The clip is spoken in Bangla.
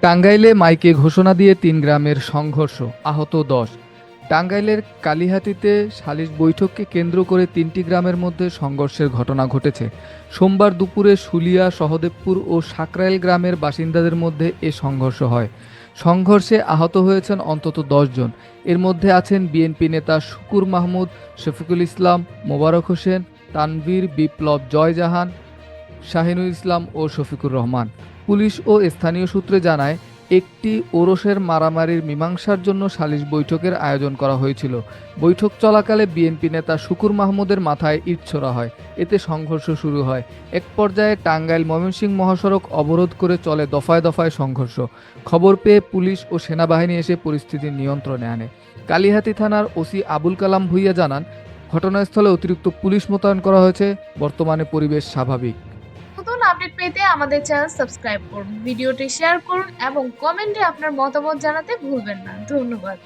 টাঙ্গাইলে মাইকে ঘোষণা দিয়ে ৩ গ্রামের সংঘর্ষ, আহত ১০। টাঙ্গাইলের কালিহাতীতে সালিশ বৈঠককে কেন্দ্র করে ৩টি গ্রামের মধ্যে সংঘর্ষের ঘটনা ঘটেছে। সোমবার দুপুরে শুলিয়া, সহদেবপুর ও সাকরাইল গ্রামের বাসিন্দাদের মধ্যে এ সংঘর্ষ হয়। সংঘর্ষে আহত হয়েছেন অন্তত ১০ জন। এর মধ্যে আছেন বিএনপি নেতা শুকুর মাহমুদ, শফিকুল ইসলাম, মোবারক হোসেন, তানভীর, বিপ্লব, জয়জাহান, শাহিনুল ইসলাম ও শফিকুর রহমান। পুলিশ ও স্থানীয় সূত্রে জানায়, একটি ওরসের মারামারির মীমাংসার জন্য সালিশ বৈঠকের আয়োজন করা হয়েছিল। বৈঠক চলাকালে বিএনপি নেতা শুকুর মাহমুদের মাথায় ইট ছোড়া হয়। এতে সংঘর্ষ শুরু হয়। এক পর্যায়ে টাঙ্গাইল ময়মনসিংহ মহাসড়ক অবরোধ করে চলে দফায় দফায় সংঘর্ষ। খবর পেয়ে পুলিশ ও সেনাবাহিনী এসে পরিস্থিতি নিয়ন্ত্রণে আনে। কালিহাতী থানার ওসি আবুল কালাম ভূঁইয়া জানান, ঘটনাস্থলে অতিরিক্ত পুলিশ মোতায়েন করা হয়েছে। বর্তমানে পরিবেশ স্বাভাবিক। নতুন আপডেট পেতে আমাদের চ্যানেল সাবস্ক্রাইব করুন, ভিডিওটি শেয়ার করুন এবং কমেন্টে আপনার মতামত জানাতে ভুলবেন না। ধন্যবাদ।